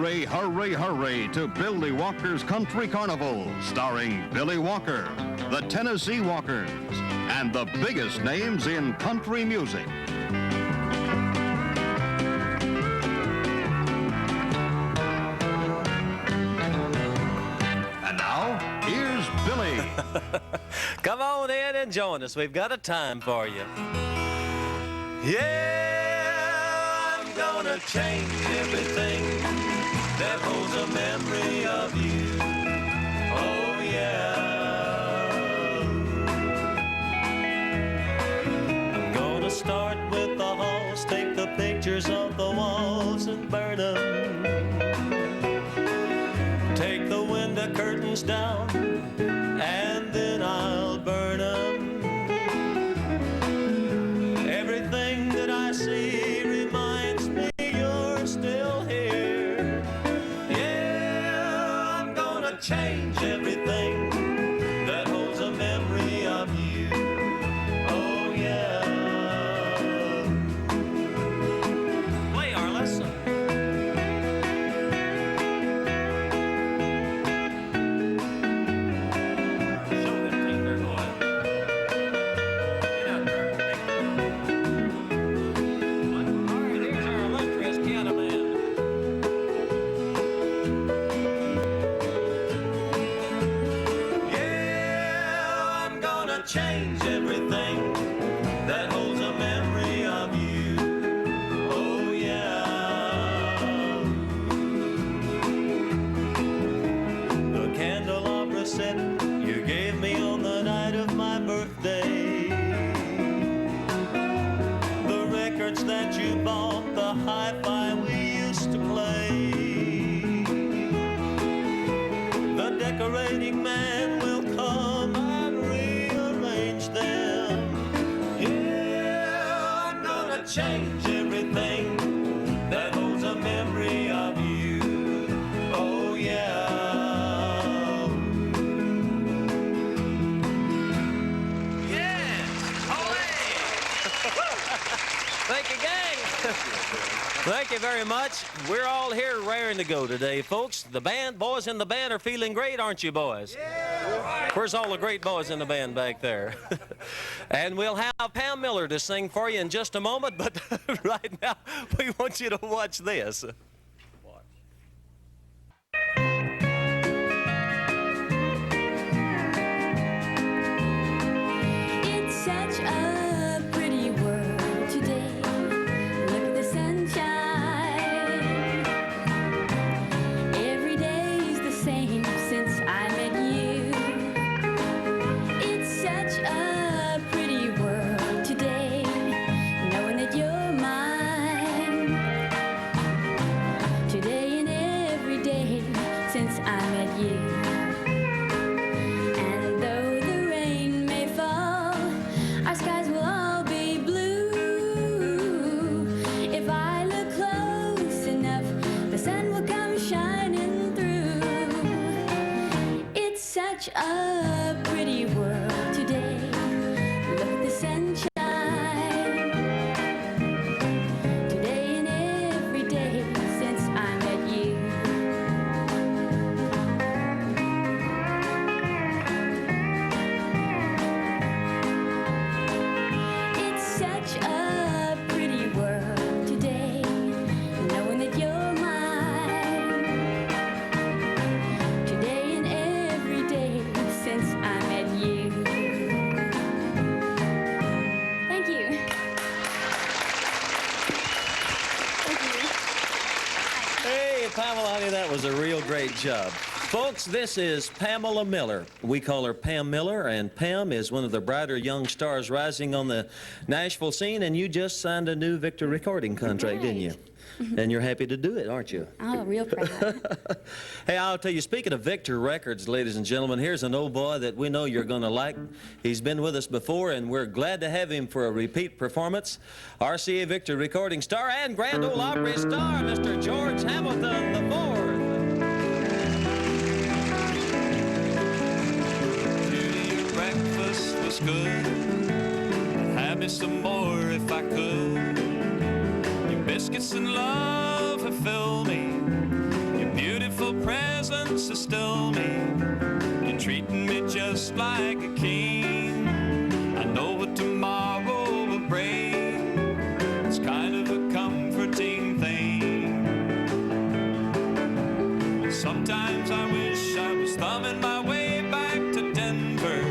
Hurry, hurry, hurry to Billy Walker's Country Carnival, starring Billy Walker, the Tennessee Walkers, and the biggest names in country music. And now, here's Billy. Come on in and join us. We've got a time for you. Yeah, I'm gonna change everything that holds a memory of you. Oh, yeah. I'm gonna start with the halls, take the pictures of the walls and burn them. Take the window curtains down, and then I'll burn them. Everything that I see reminds me you're still here. Yeah, I'm gonna change everything that holds a memory of you. Oh, yeah. Play, Arliss. Change everything that holds a memory of you. Oh, yeah. The candelabra set you gave me on the night of my birthday. The records that you bought, the hi-fi we used to play. The decorating man will come and rearrange them. Yeah, I'm gonna change everything that holds a memory of you. Oh, yeah. Yes! Hooray! Thank you, gang. Thank you very much. We're all here raring to go today, folks. The band, boys in the band are feeling great, aren't you, boys? Yeah. Where's all the great boys in the band back there? And we'll have Pam Miller to sing for you in just a moment, but right now we want you to watch this. It's such a pretty world today. Look at the sunshine. Every day's the same since I met you. It's such a pretty world today, knowing that you're mine. Today and every day since I met you. And though the rain may fall, our skies will all be blue. If I look close enough, the sun will come shining through. It's such a pretty world today. Look at the sunshine. Today and every day since I met you. It's such a pretty world today, knowing that you're mine. Today and every day since I met you. Thank you. Thank you. Hey, Pamela, honey, that was a real great job. Folks, this is Pamela Miller. We call her Pam Miller, and Pam is one of the brighter young stars rising on the Nashville scene, and you just signed a new Victor recording contract, didn't you? And you're happy to do it, aren't you? Oh, real proud. Hey, I'll tell you, speaking of Victor Records, ladies and gentlemen, here's an old boy that we know you're going to like. He's been with us before, and we're glad to have him for a repeat performance. RCA Victor recording star and Grand Ole Opry star, Mr. George Hamilton IV. Breakfast was good. Have me some more if I could. Your biscuits and love have filled me. wants to still me. You're treating me just like a king. I know what tomorrow will bring. It's kind of a comforting thing. Sometimes I wish I was thumbing my way back to Denver.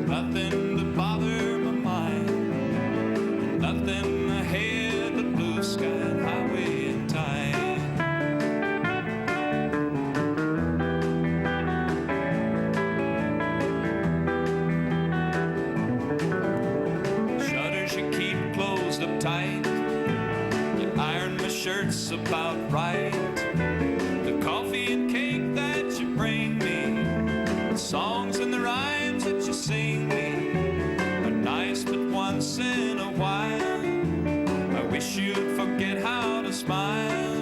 Nothing to bother my mind. Nothing ahead but blue sky and highway and tide. Shutters you keep closed up tight. You iron my shirts about right. The coffee and cake that you bring me, the songs and the rhymes that you sing me are nice, but once in a while I wish you'd forget how to smile,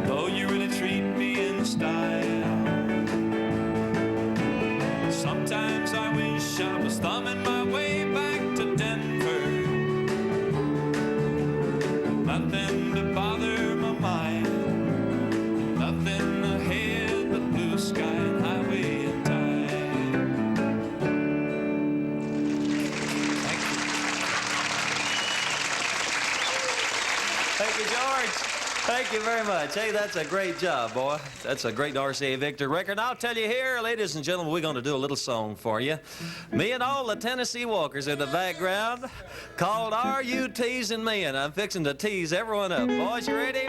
though you really treat me in style. Sometimes I wish I was thumbing my way back to Denver. Nothing to bother my mind. Nothing ahead but blue sky and highway and tide. Thank you, George. Thank you very much. Hey, that's a great job, boy. That's a great RCA Victor record. And I'll tell you here, ladies and gentlemen, we're going to do a little song for you. Me and all the Tennessee Walkers in the background, called Are You Teasing Me? And I'm fixing to tease everyone up. Boys, you ready?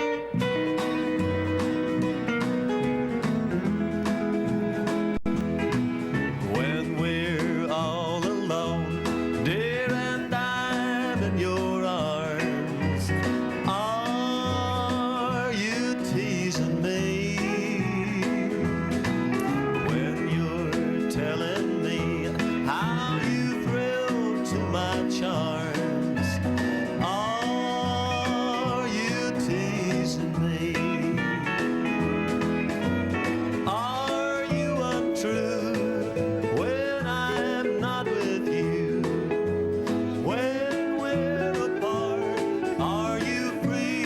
When we're all alone, dear, and I'm in your arms, are you teasing me? When you're telling me how you thrill to my charms, are you teasing me? Are you untrue when I'm not with you? When we're apart, are you free?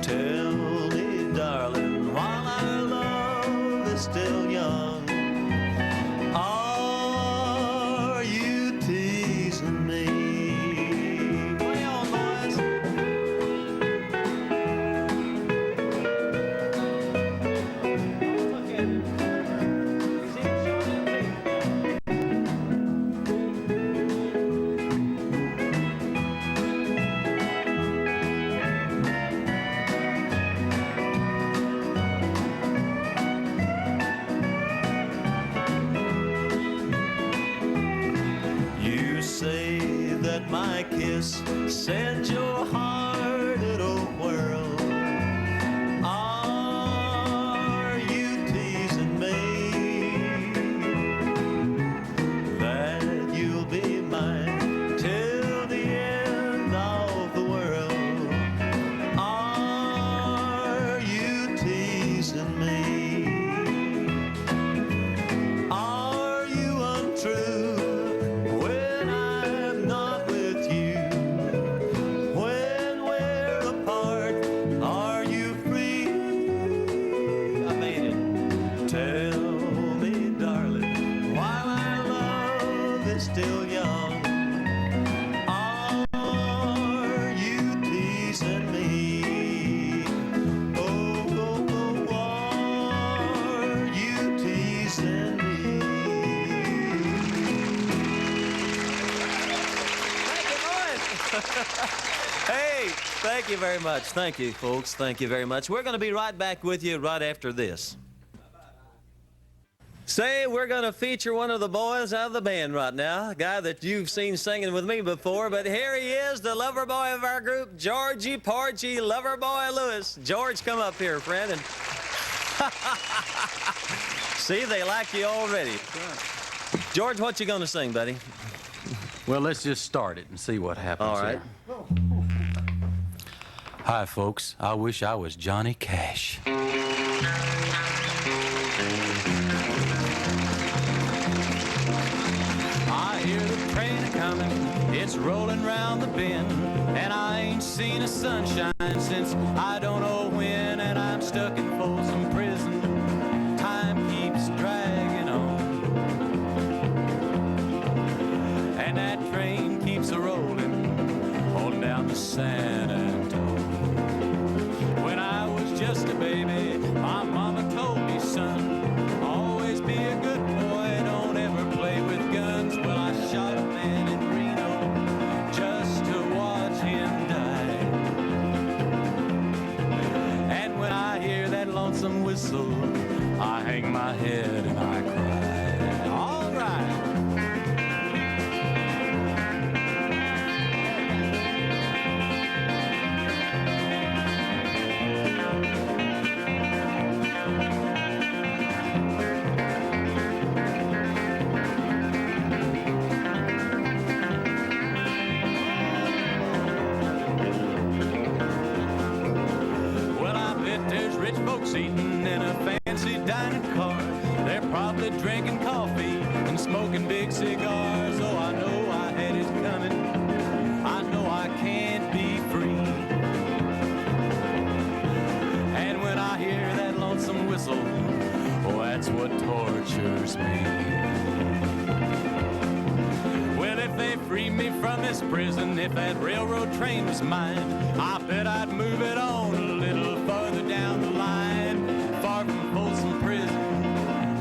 Tell me, darling, while our love is still young, are you teasing me? Play on, boys. Look at it. He's in Charlotte. You say that my kiss sends your heart in a whirl. Are you teasing me? That you'll be mine till the end of the world. Are you teasing me? Are you untrue when I'm not with you? When we're apart, are you free? I made it. Tell me, darling, while our love is still young, are you teasing me? Oh, are you teasing me? Thank you, boys. Hey, thank you very much. Thank you, folks. Thank you very much. We're going to be right back with you right after this. Say, we're going to feature one of the boys out of the band right now, a guy that you've seen singing with me before, but here he is, the lover boy of our group, Georgie Porgy Loverboy Lewis. George, come up here, friend. And see, they like you already. George, what you going to sing, buddy? Well, let's just start it and see what happens. All right. Here. Hi, folks. I wish I was Johnny Cash. I hear the train a-coming It's rolling round the bend, and I ain't seen a sunshine since I don't know when, and I'm stuck in Folsom Prison. Time keeps dragging on, and that train keeps a-rolling on down to San Antonio. When I was just a baby, my mama told me, son, always be a good boy, don't ever play with guns. Well, I shot a man in Reno just to watch him die. And when I hear that lonesome whistle, I hang my head and I cry. All right. Rich folks eating in a fancy dining car. They're probably drinking coffee and smoking big cigars. Oh, I know I had it coming. I know I can't be free. And when I hear that lonesome whistle, oh, that's what tortures me. Well, if they free me from this prison, if that railroad train was mine, I bet I'd move it on a little farther down the line, far from Folsom Prison.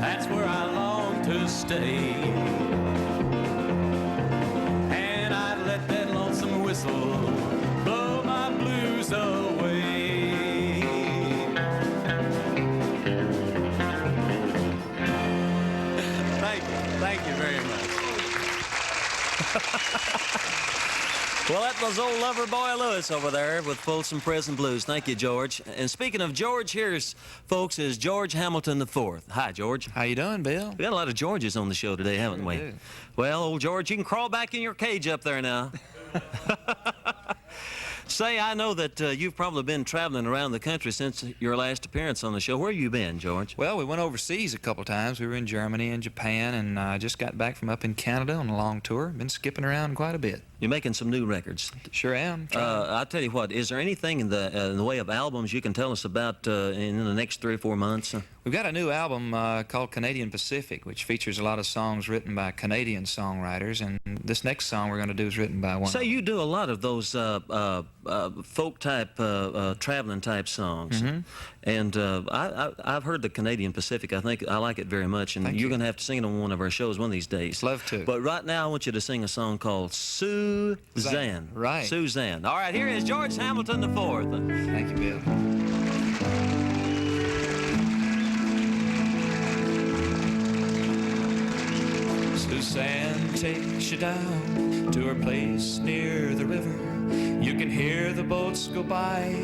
That's where I long to stay. And I'd let that lonesome whistle blow my blues away. Thank you very much. Well, that was old lover boy Lewis over there with Folsom Prison Blues. Thank you, George. And speaking of George, here's, folks, is George Hamilton IV. Hi, George. How you doing, Bill? We got a lot of Georges on the show today, haven't we? do. Well, old George, you can crawl back in your cage up there now. Say, I know that you've probably been traveling around the country since your last appearance on the show. Where have you been, George? Well, we went overseas a couple times. We were in Germany and Japan, and I just got back from up in Canada on a long tour. Been skipping around quite a bit. You're making some new records. Sure am. I'll tell you what, is there anything in the way of albums you can tell us about in the next 3 or 4 months? We've got a new album called Canadian Pacific, which features a lot of songs written by Canadian songwriters, and this next song we're going to do is written by one. Say, you do a lot of those folk-type, traveling-type songs. Mm-hmm. And I've heard the Canadian Pacific. I think I like it very much, and Thank you're you. going to have to sing it on one of our shows one of these days. Love to. But right now, I want you to sing a song called Suzanne. Right. Suzanne. All right, here is George Hamilton IV. Thank you, Bill. Suzanne takes you down to her place near the river. You can hear the boats go by.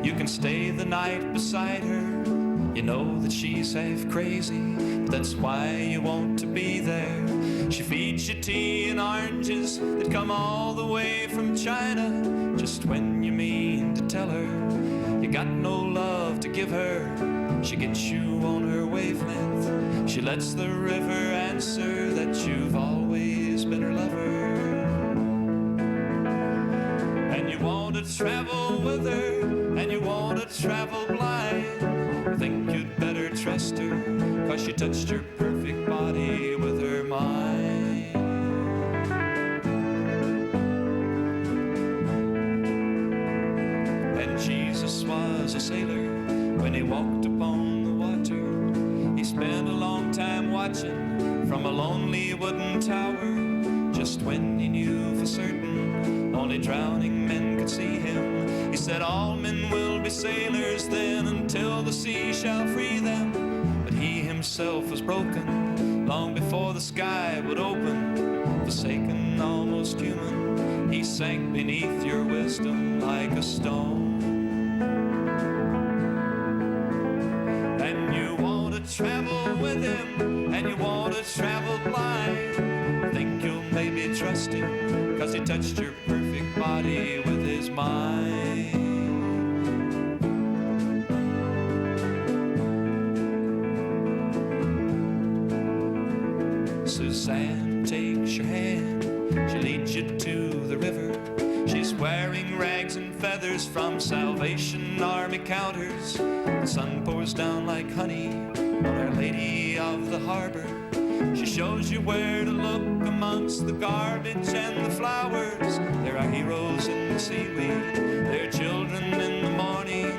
You can stay the night beside her. You know that she's half crazy, but that's why you want to be there. She feeds you tea and oranges that come all the way from China. Just when you mean to tell her you got no love to give her, she gets you on her wavelength. She lets the river answer that you've always been her lover. And you want to travel with her, and you want to travel blind. Think you'd better trust her, 'cause she touched your perfect body with her mind. And Jesus was a sailor when he walked upon the water. He spent a long time watching from a lonely wooden tower. Just when he knew for certain only drowning men could see him, he said, all men will be sailors then until the sea shall free them. But he himself was broken long before the sky would open. Forsaken, almost human, he sank beneath your wisdom like a stone. And you want to travel with him, and you want to travel blind. Think you'll maybe trust him, 'cause he touched your perfect body with his mind. Suzanne takes your hand, she leads you to wearing rags and feathers from Salvation Army counters. The sun pours down like honey on Our Lady of the Harbor. She shows you where to look amongst the garbage and the flowers. There are heroes in the seaweed, there are children in the morning.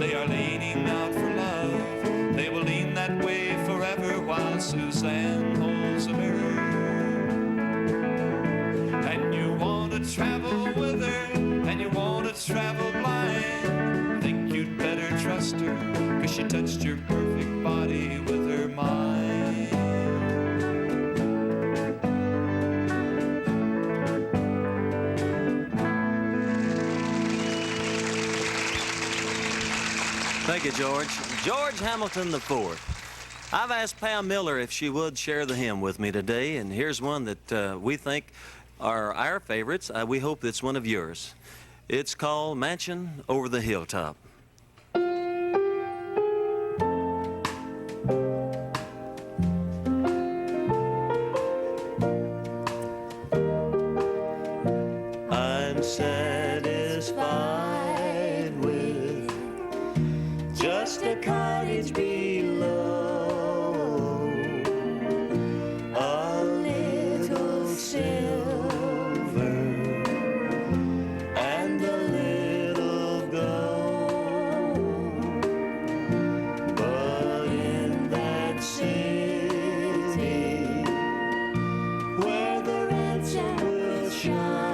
They are leaning out for love. They will lean that way forever while Suzanne holds a mirror. And you want to travel with her, and you want to travel blind. Think you'd better trust her, 'cause she touched your perfect body with her mind. Thank you, George. George Hamilton IV. I've asked Pam Miller if she would share the hymn with me today, and here's one that we think are our favorites. We hope it's one of yours. It's called Mansion Over the Hilltop. I'm satisfied with just a cottage below, a little silver and a little gold. But in that city where the red sun will shine,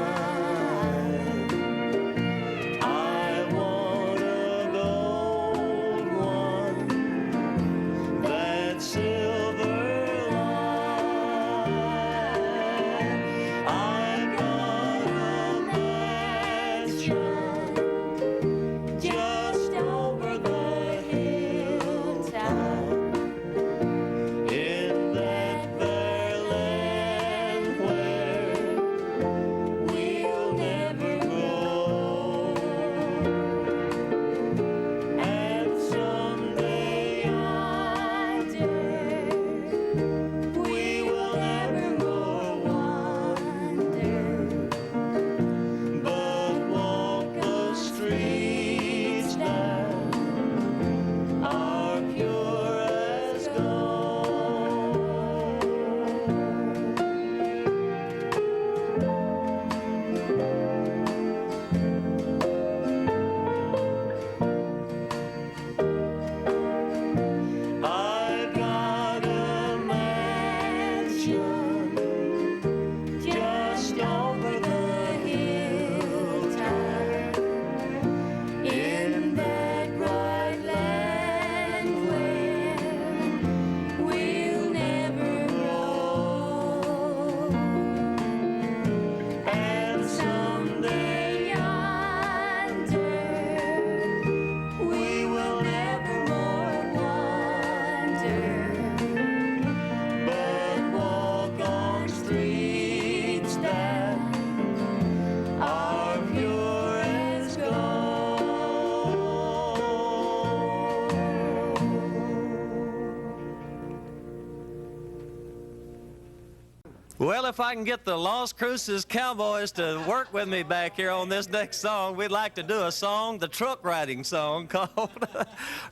Well, if I can get the Las Cruces Cowboys to work with me back here on this next song, we'd like to do a song, the truck riding song called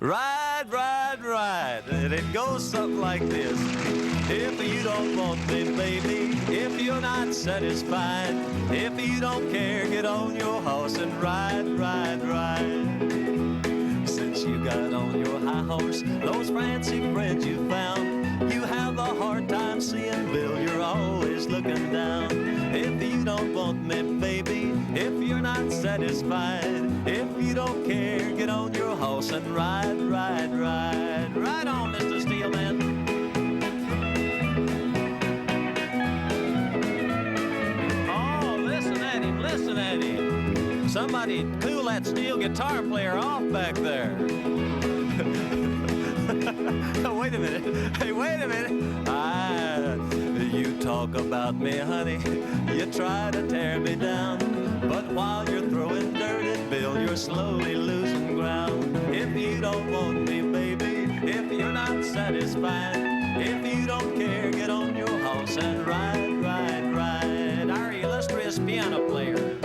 Ride, Ride, Ride. And it goes something like this. If you don't want me, baby, if you're not satisfied, if you don't care, get on your horse and ride, ride, ride. Since you got on your high horse, those fancy friends you found, you have a hard time seeing Bill, you're always looking down. If you don't want me, baby, if you're not satisfied, if you don't care, get on your horse and ride, ride, ride. Ride on, Mr. Steelman. Oh, listen at him, listen at him. Somebody cool that steel guitar player off back there. Wait a minute. Hey, wait a minute. You talk about me, honey. You try to tear me down. But while you're throwing dirt at Bill, you're slowly losing ground. If you don't want me, baby, if you're not satisfied, if you don't care, get on your horse and ride, ride, ride. Our illustrious piano player.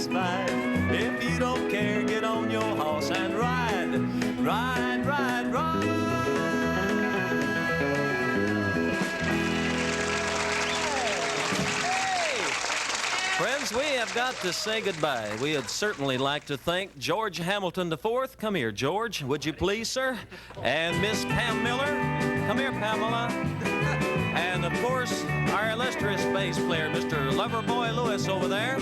satisfied. If you don't care, get on your horse and ride, ride, ride, ride. Friends, we have got to say goodbye. We would certainly like to thank George Hamilton IV. Come here, George, would you please, sir? And Miss Pam Miller. Come here, Pamela. And, of course, our illustrious bass player, Mr. Loverboy Lewis over there.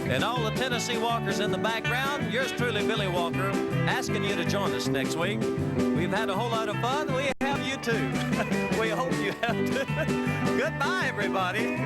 And all the Tennessee Walkers in the background. Yours truly, Billy Walker, asking you to join us next week. We've had a whole lot of fun. We have you, too. We hope you have, too. Goodbye, everybody.